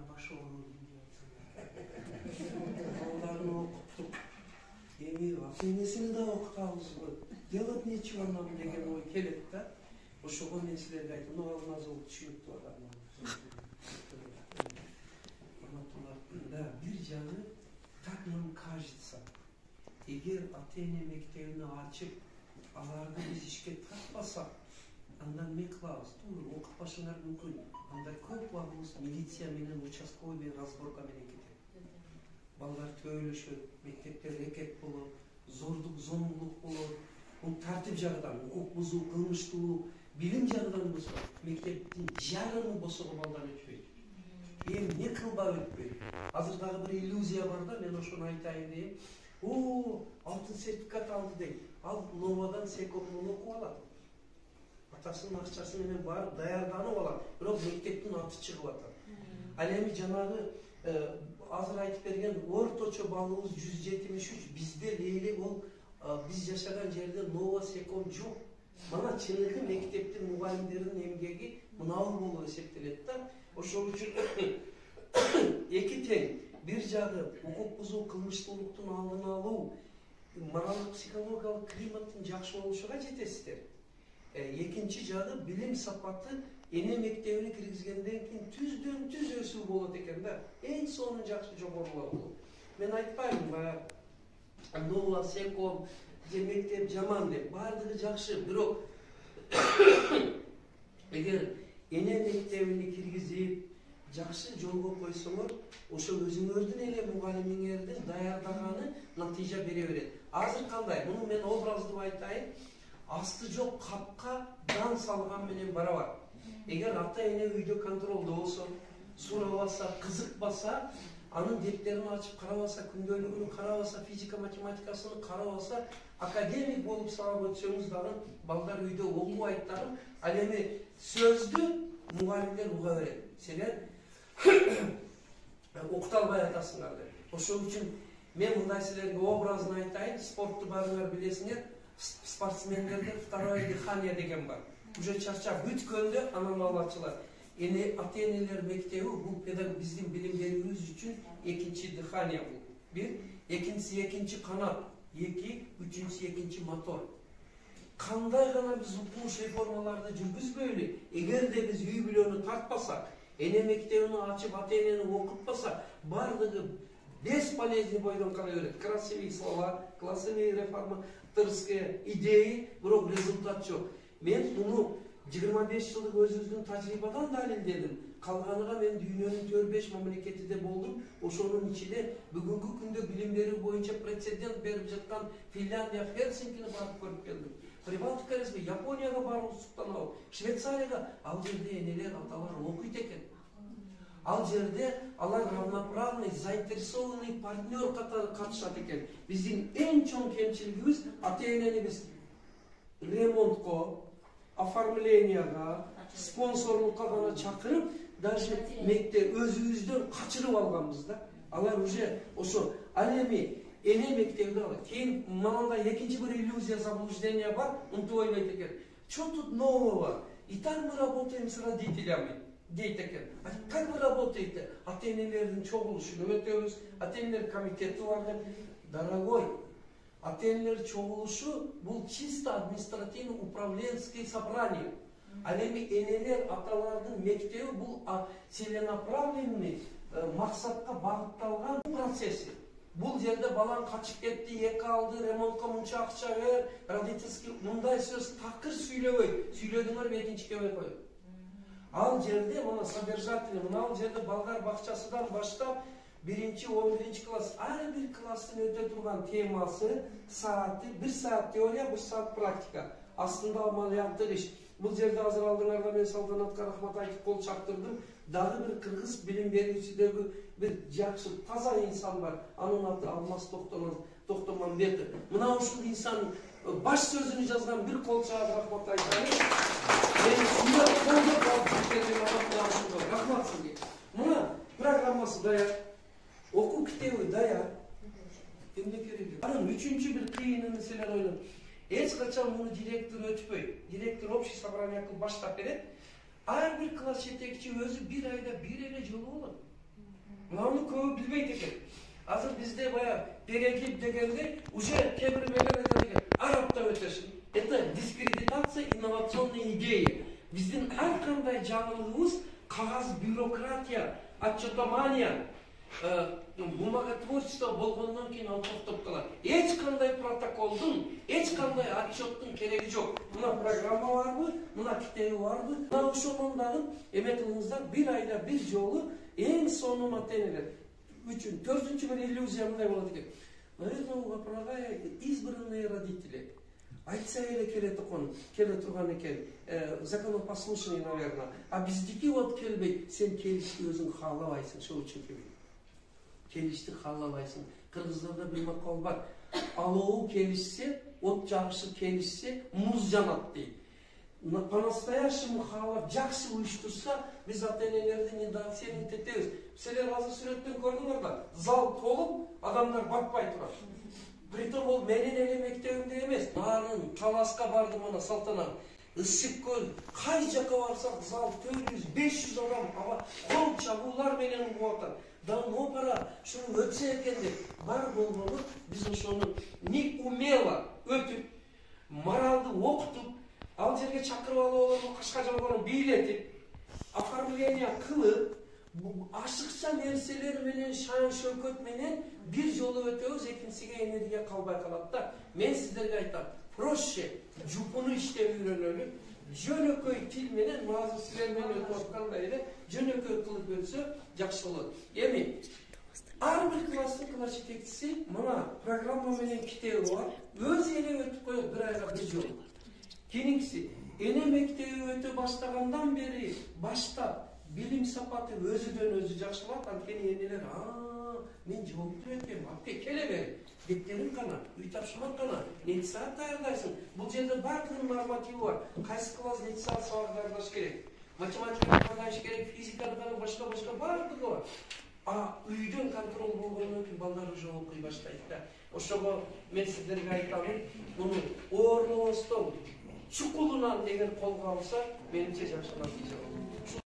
başı oğlum балдарын окуттук. Эми ата-энесини да окутабызбы? Делать нечего нам деген ой келет да. Ошого мен силерге айттым. Мына азыр түшүнүктүү адам. Да, бир жагы так нам кажется. Эгер ата-эне мектебин ачып, аларды биз ишке тартпасак, анда эмне кылабыз? Туура окутпашыңар мүмкүн. Анда көп убагыбыз милиция менен участковый менен разборка менен кетет. Балдар төөлөшөт, мектепте рекет болот, зордук, зомбулук болот. Бул тартип жагынан, укук бузуу, кылмыштуулук, билим жагынан болсо, мектептин жарымы босого балдар өтпөйт. Эмне кылбап өтпөйт. Азыр дагы бир иллюзия бар да, мен ошону айтайын дейм. Алтын сертификат алды дейт. Ал Новадан Секомдон окуп алат. Атасынын акчасы менен барып даярданып алат. Бирок мектептин аты чыгып атат. Ал эми жанагы азыр айтып берген орточо балыбыз 173, бизде лейли ол биз жашаган жерде Нова Секом жок. Мына чыныгы мектептин мугалимдеринин эмгеги мынау болуп эсептелет да. Ошол үчүн эки тең. Бир жагы укук бузуу, кылмыштуулуктун алдын алуу, моралдык психологиялык климаттын жакшы болушуга жетесиздер. Экинчи жагы билим сапаты эне мектебине киргизгенден кийин түздөн түз өсүү болот экен да. Эң сонун жакшы жогорулоо болот. Мен айтпайм баягы Нова Секом же мектеп жаман деп, баардыгы жакшы, бирок эгер эне мектебине киргизип жакшы жолго койсоңор, ошол өзүңөрдүн эле мугалимиңердин даярдаганы натыйжа бере берет. Азыр кандай? Муну мен образдуу айтайын. Асты жок капка дан салган менен барабар. Эгер ата-эне үйдө контролдо болсо, сурабаса, кызыкпаса, анын дептерин ачып карабаса, күндөлүгүн карабаса, физика, математикасын карабаса, академик болуп сабак өтсөңүз дагы балдар үйдө окубайт дагы. Ал эми сөздү мугалимдер уга берет. Силер окута албай атасыңар деп. Ошол үчүн мен мындай силерге образын айтайын, спортту баарыңар билесиңер. Спортсмендерде второе дыхание деген бар. Уже чарчап бүткөндө анан алачылар. Эне ата-энелер мектеби бул биздин билимдерибиз үчүн экинчи дыхание бул. Бир, экинчиси экинчи канат, эки, үчүнчүсү экинчи мотор. Кандай гана биз укмуш реформаларды жүргүзбөйлү, эгерде биз үй бүлөнү тартпасак, эне мектебин ачып ата-энени окутпасак, бардыгы бесполезный бойдон кала берет. Красивые слова, классовые реформаторские идеи, бирок результат жок. Мен муну 25 жылдык өзүбүздүн тажрыйбадан далилдедим. Калганыга мен дүйнөнүн 4-5 мамлекетиде болдум. Ошонун ичинде бүгүнкү күндө билим берүү боюнча прецедент берип жаткан Финляндия, Хельсинкини барып көрүп келдим. Прибалтика республика, Японияга барып суктанабы, Швейцарияга, ал жерде энелер, аталар окуйт экен. Ал жерде алар равноправный, заинтересованный партнер катары катышат экен. Биздин эң чоң кемчилигибиз ата-энени биз ремонтко, оформленияга, спонсорлукка гана чакырып, даже мектеп өзүбүздөн качырып алганбыз да. Алар уже ошо ал эми эне мектебиде алат. Кийин мындай экинчи бир иллюзия, заблуждение бар, унутпайт экен. Что тут нового? И так мы работаем с родителями. Дейт экен. А как вы работаете? Ата-энелердин чогулушуна өтөбүз, ата-энелер комитети бар деп. Дорогой, ата-энелер чогулушу бул чисто административно-управленческие собрания. Ал эми энелер, аталардын мектеби бул целенаправленный, максатка багытталган процесси. Бул жерде балаң качып кетти, эки алды, ремонтко мынча акча бер, родительский мындай сөз такыр сүйлөбөйт. Сүйлөдүңөр экинчи көбөй коет. Ал жерде мына содержательный, мына ал жерде балдар бакчасынан баштап 1-11 класс, ар бир класстын өтө турган темасы, сааты, 1 саат теория, 1 саат практика. Астында амалияттык иш. Бул жерде азыр алдыңарда мен Салтанатка рахмат айтып кол чаптырдым. Дагы бир кыргыз билим берүүчүдөгү бир жакшы, таза инсан бар. Анын аты Алмаз Токтомамбетов. Мына ушул инсан баш сөзүнү жазган бир кол чаап рахмат айтайын. Мен сүйөт колдоп алып кеткен рахмат сизге. Мына программасы даяр, окуу китеби даяр. Эмне кереги? Анын үчүнчү бир кыйын нерселер ойлойм. Эч качан муну директор өтпөй. Директор общий собрание кылып баштап берет. Ар бир класс жетекчи өзү бир айда бир эле жолу болот. Мынаны көбі билбейт экен. Азыр бизде бая перегиб дегенде уже кээ бир мелер айтат экен, арабта өтөсүн. Это дискредитация инновационной идеи. Биздин ар кандай жаңылыгыбыз кагаз бюрократия, отчетомания, бумага творчество болгондон кийин ал токтоп калат. Эч кандай протоколдун, эч кандай отчеттун кереги жок. Мына программа барбы, мына китеби барбы? Мына ошондон дагы эме кылыңыздар, бир айда бир жолу эң сонун матенелер. Үчүн, төртүнчү бир иллюзия мындай болот экен. Наверное, у Гапрага избранные родители. Айтса эле келе турган экен, законопослушный, наверное. А биздики вот келбейт, сен келишти өзүң каалабайсың, ошол үчүн келбейт. Келишти каалабайсың. Кыргыздарда бир макал бар. Алоо келишсе, от жагышы келишсе, муз жанат дейт. По-настоящему каалап жакшы уюштурса, биз ата-энелерди недооценивать этебиз. Силер азыр сүрөттөн көрдүңөр да, зал толуп, адамдар батпай турат. Притом ол менин эле мектебимде эмес. Нарын Таласка бардым ана Салтанат. Ысык көл, кай жака барсак зал 400-500 адам кол чабуулар менен угуп атат. Давно пора шуну өтсө экен деп бар болгону биз ошону не умело өтүп, моралды окутуп, ал жерге чакырып алып, кашка жалгонун бийлетип, оформление кылып, ашыкча нерселер менен, шан шөкөт менен бир жолу өтөбүз, экинчиге энергия калбай калат да. Мен сиздерге айтам, проще жупуну иштеп үйрөнөлү, жөнөкөй тил менен, азыр силер менен өтүп аткандай эле жөнөкөй кылып өтсө жакшы болот. Эми ар бир класстын класс жетекчиси мына программа менен китеби бар, өзү эле өтүп коет бир айга бир жолу. Кийинкиси, эне мектеби өтө баштагандан бери баштап билим сапаты өзүдөн өзү жакшылап, анткени энелер, мен жооптуу экенмин, апке келе бери. Беттерин кана, үй тапшырма кана, нече саат даярдайсың? Бул жерде бардыгынын нормативи бар. Кайсы класс нече саат сабак даярдаш керек? Математиканы кандай керек, физиканы кандай, башка бардыгы бар. А үйдөн контрол болгондон кийин балдар уже окуй баштайт да. Ошого мен сиздерге айтамын, муну орнобостон чукулунан эгер колго алса, менимче жакшы натыйжа болот.